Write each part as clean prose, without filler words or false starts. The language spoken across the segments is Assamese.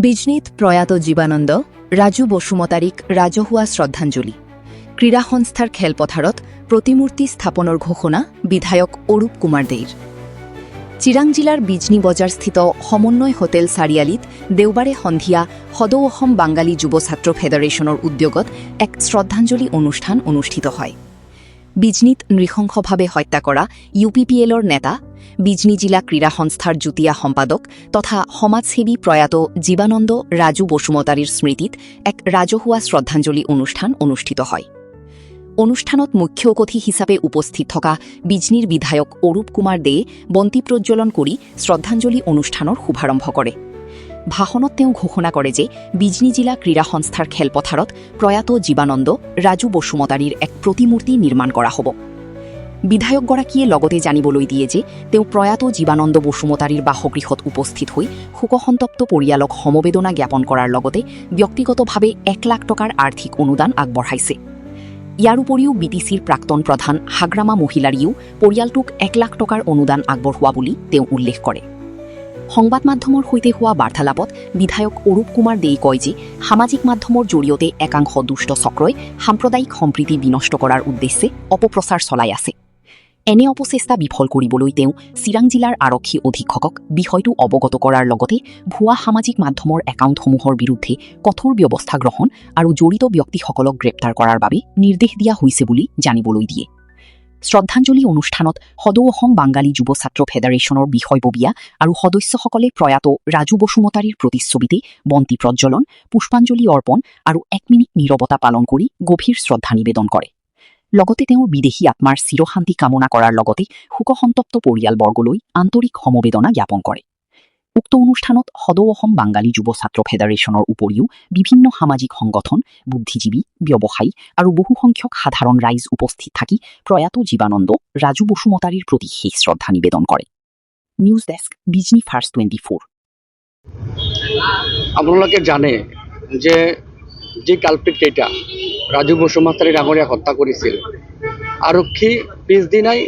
বিজনীত প্ৰয়াত জীবানন্দ ৰাজু বসুমতাৰীক ৰাজহুৱা শ্ৰদ্ধাঞ্জলি ক্ৰীড়া সংস্থাৰ খেলপথাৰত প্ৰতিমূৰ্তি স্থাপনৰ ঘোষণা বিধায়ক অৰূপ কুমাৰ দেৰ চিৰাং জিলাৰ বিজনী বজাৰস্থিত সমন্বয় হোটেল চাৰিআলিত দেওবাৰে সন্ধিয়া সদৌ অসম বাঙালী যুৱ ছাত্ৰ ফেডাৰেশ্যনৰ উদ্যোগত এক শ্ৰদ্ধাঞ্জলি অনুষ্ঠান অনুষ্ঠিত হয়। বিজনীত নৃশংসভাৱে হত্যা কৰা UPPLৰ নেতা বিজনী জিলা ক্ৰীড়া সংস্থাৰ যুটীয়া সম্পাদক তথা সমাজসেৱী প্ৰয়াত জীবানন্দ ৰাজু বসুমতাৰীৰ স্মৃতিত এক ৰাজহুৱা শ্ৰদ্ধাঞ্জলি অনুষ্ঠান অনুষ্ঠিত হয়। অনুষ্ঠানত মুখ্য অতিথি হিচাপে উপস্থিত থকা বিজনীৰ বিধায়ক অৰূপ কুমাৰ দে বন্তি প্ৰজ্বলন কৰি শ্ৰদ্ধাঞ্জলি অনুষ্ঠানৰ শুভাৰম্ভ কৰে। ভাষণত তেওঁ ঘোষণা কৰে যে বিজনী জিলা ক্ৰীড়া সংস্থাৰ খেলপথাৰত প্ৰয়াত জীবানন্দ ৰাজু বসুমতাৰীৰ এক প্ৰতিমূৰ্তি নিৰ্মাণ কৰা হ'ব। বিধায়কগৰাকীয়ে লগতে জানিবলৈ দিয়ে যে তেওঁ প্ৰয়াত জীবানন্দ বসুমতাৰীৰ বাসগৃহত উপস্থিত হৈ শোকসন্তপ্ত পৰিয়ালক সমবেদনা জ্ঞাপন কৰাৰ লগতে ব্যক্তিগতভাৱে 1 লাখ টকাৰ আৰ্থিক অনুদান আগবঢ়াইছে। ইয়াৰ উপৰিও BTCৰ প্ৰাক্তন প্ৰধান হাগ্ৰামা মহিলাৰীয়েও পৰিয়ালটোক 1 লাখ টকাৰ অনুদান আগবঢ়োৱা বুলি তেওঁ উল্লেখ কৰে। সংবাদ মাধ্যমৰ সৈতে হোৱা বাৰ্তালাপত বিধায়ক অৰূপ কুমাৰ দেই কয় যে সামাজিক মাধ্যমৰ জৰিয়তে একাংশ দুষ্ট চক্ৰই সাম্প্ৰদায়িক সম্প্ৰীতি বিনষ্ট কৰাৰ উদ্দেশ্যে অপপ্ৰচাৰ চলাই আছে। এনে অপচেষ্টা বিফল কৰিবলৈ তেওঁ চিৰাং জিলাৰ আৰক্ষী অধীক্ষকক বিষয়টো অৱগত কৰাৰ লগতে ভুৱা সামাজিক মাধ্যমৰ একাউণ্টসমূহৰ বিৰুদ্ধে কঠোৰ ব্যৱস্থা গ্ৰহণ আৰু জড়িত ব্যক্তিসকলক গ্ৰেপ্তাৰ কৰাৰ বাবে নিৰ্দেশ দিয়া হৈছে বুলি জানিবলৈ দিয়ে। শ্ৰদ্ধাঞ্জলি অনুষ্ঠানত সদৌ অসম বাঙালী যুৱ ছাত্ৰ ফেডাৰেশ্যনৰ বিষয়ববীয়া আৰু সদস্যসকলে প্ৰয়াত ৰাজু বসুমতাৰীৰ প্ৰতিচ্ছবিতে বন্তি প্ৰজ্বলন, পুষ্পাঞ্জলি অৰ্পণ আৰু 1 মিনিট নীৰৱতা পালন কৰি গভীৰ শ্ৰদ্ধা নিবেদন কৰে। লগতে তেওঁৰ বিদেশী আত্মাৰ চিৰশান্তি কামনা কৰাৰ লগতে শোকসন্তপ্ত পৰিয়ালবৰ্গলৈ আন্তৰিক সমবেদনা জ্ঞাপন কৰে। উক্ত অনুষ্ঠানত সদৌ অসম বাঙালী যুৱ ছাত্ৰ ফেডাৰেশ্যনৰ উপৰিও বিভিন্ন সামাজিক সংগঠন, বুদ্ধিজীৱী, ব্যৱসায়ী আৰু বহুসংখ্যক সাধাৰণ ৰাইজ উপস্থিত থাকি প্ৰয়াত জীবানন্দ ৰাজু বসুমতাৰীৰ প্ৰতি শেষ শ্ৰদ্ধা নিবেদন কৰে। News desk, Bijni first 24। আপোনালোকে জানে যে যি কালপিত কেইটা ৰাজু বসুমতাৰী ডাঙৰীয়াক হত্যা কৰিছিল, আৰক্ষী পিছদিনাই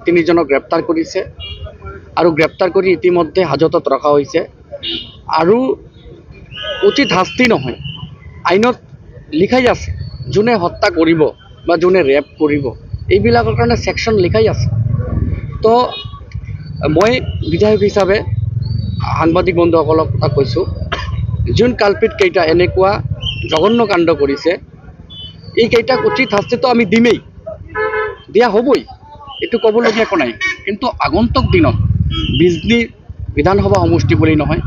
3জনক গ্ৰেপ্তাৰ কৰিছে আৰু গ্ৰেপ্তাৰ কৰি ইতিমধ্যে হাজতত ৰখা হৈছে। আৰু উচিত শাস্তি নহয়, আইনত লিখাই আছে যোনে হত্যা কৰিব বা যোনে ৰেপ কৰিব এইবিলাকৰ কাৰণে ছেকশ্যন লিখাই আছে। তো মই বিধায়ক হিচাপে সাংবাদিক বন্ধুসকলক কৈছোঁ, যোন কালপিত কেইটা এনেকুৱা জঘন্য কাণ্ড কৰিছে এইকেইটাক উচিত শাস্তিটো আমি দিমেই, দিয়া হ'বই, এইটো ক'বলগীয়া একো নাই। কিন্তু আগন্তুক দিনত বিজনী বিধানসভা সমষ্টি বুলি নহয়,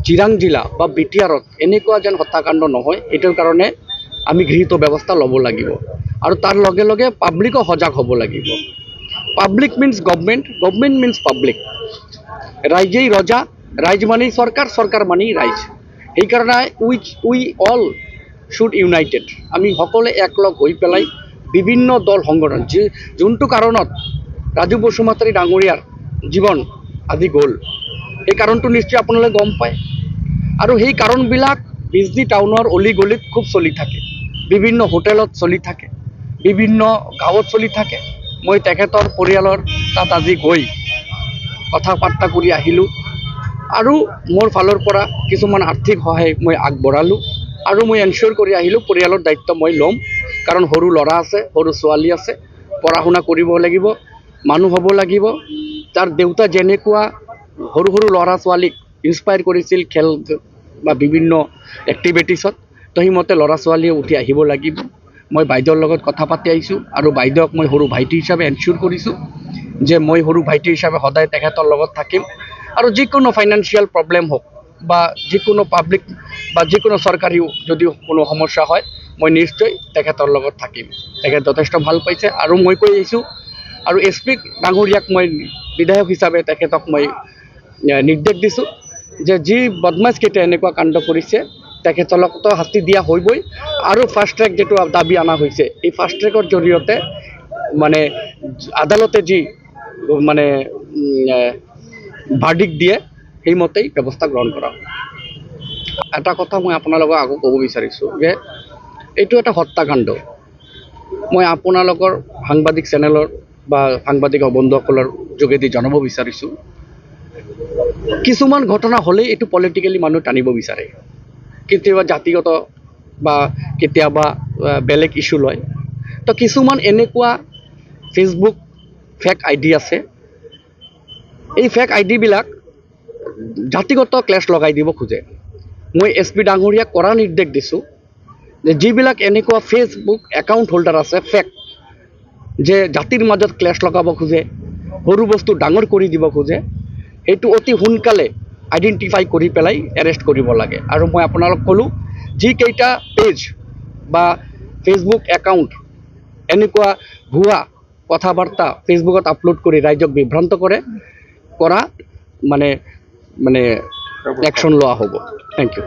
চিৰাং জিলা বা বিটিআৰত এনেকুৱা যেন হত্যাকাণ্ড নহয়, এইটোৰ কাৰণে আমি গৃহীত ব্যৱস্থা ল'ব লাগিব। আৰু তাৰ লগে লগে পাব্লিকো সজাগ হ'ব লাগিব। Public means government, government means public. ৰাইজেই ৰজা, ৰাইজ মানেই চৰকাৰ, চৰকাৰ মানেই ৰাইজ। সেইকাৰণে উই অল শুড ইউনাইটেড, আমি সকলোৱে একলগ হৈ পেলাই বিভিন্ন দল সংগঠন যোনটো কাৰণত ৰাজু বসুমতাৰী ডাঙৰীয়াৰ জীৱন আজি গ'ল, সেই কাৰণটো নিশ্চয় আপোনালোকে গম পায়। আৰু সেই কাৰণবিলাক বিজনী টাউনৰ অলি গলিত খুব চলি থাকে, বিভিন্ন হোটেলত চলি থাকে, বিভিন্ন গাঁৱত চলি থাকে। মই তেখেতৰ পৰিয়ালৰ তাত আজি গৈ কথা বাৰ্তা কৰি আহিলোঁ আৰু মোৰ ফালৰ পৰা কিছুমান আৰ্থিক সহায় মই আগবঢ়ালোঁ আৰু মই এনচিয়ৰ কৰি আহিলোঁ পৰিয়ালৰ দায়িত্ব মই ল'ম। কাৰণ সৰু ল'ৰা আছে, সৰু ছোৱালী আছে, পঢ়া শুনা কৰিব লাগিব, মানুহ হ'ব লাগিব। তাৰ দেউতা যেনেকুৱা সৰু সৰু ল'ৰা ছোৱালীক ইনস্পায়াৰ কৰিছিল খেল বা বিভিন্ন এক্টিভিটিছত, তো সেইমতে ল'ৰা ছোৱালীয়ে উঠি আহিব লাগিব। মই বাইদেউৰ লগত কথা পাতি আহিছোঁ আৰু বাইদেউক মই সৰু ভাইটি হিচাপে এনচিয়ৰ কৰিছোঁ যে মই সৰু ভাইটি হিচাপে সদায় তেখেতৰ লগত থাকিম। আৰু যিকোনো ফাইনেন্সিয়েল প্ৰব্লেম হওক বা যিকোনো পাব্লিক বা যিকোনো চৰকাৰীও যদি কোনো সমস্যা হয়, মই নিশ্চয় তেখেতৰ লগত থাকিম। তেখেত যথেষ্ট ভাল পাইছে আৰু মই কৈ আহিছোঁ। আৰু SP ডাঙৰীয়াক মই বিধায়ক হিচাপে তেখেতক মই নিৰ্দেশ দিছোঁ যে যি বদমাছকেইটা এনেকুৱা কাণ্ড কৰিছে তেখেতসকলকতো শাস্তি দিয়া হ'বই। আৰু ফাষ্ট ট্ৰেক যিটো দাবী অনা হৈছে, এই ফাষ্ট ট্ৰেকৰ জৰিয়তে মানে আদালতে যি মানে ভাৰ্ডিক্ট দিয়ে সেইমতেই ব্যৱস্থা গ্ৰহণ কৰা। এটা কথা মই আপোনালোকক আকৌ ক'ব বিচাৰিছোঁ যে এইটো এটা হত্যাকাণ্ড। মই আপোনালোকৰ সাংবাদিক চেনেলৰ বা সাংবাদিক বন্ধুসকলৰ যোগেদি জনাব বিচাৰিছোঁ, কিছুমান ঘটনা হ'লে এইটো পলিটিকেলি মানুহ টানিব বিচাৰে, কেতিয়াবা জাতিগত বা কেতিয়াবা বেলেগ ইছ্যু লয়। তো কিছুমান এনেকুৱা ফেচবুক ফেক আইডি আছে, এই ফেক আইডিবিলাক জাতিগত ক্লেছ লগাই দিব খোজে। মই SP ডাঙৰীয়াক কৰা নিৰ্দেশ দিছোঁ যে যিবিলাক এনেকুৱা ফেচবুক একাউণ্ট হোল্ডাৰ আছে ফেক, যে জাতিৰ মাজত ক্লেছ লগাব খোজে, সৰু বস্তু ডাঙৰ কৰি দিব খোজে, সেইটো অতি সোনকালে আইডেণ্টিফাই কৰি পেলাই এৰেষ্ট কৰিব লাগে। আৰু মই আপোনালোক ক'লোঁ, যিকেইটা পেজ বা ফেচবুক একাউণ্ট এনেকুৱা ভুৱা কথা বাৰ্তা ফেচবুকত আপলোড কৰি ৰাইজক বিভ্ৰান্ত কৰা মানে একশ্যন লোৱা হ'ব। Thank U.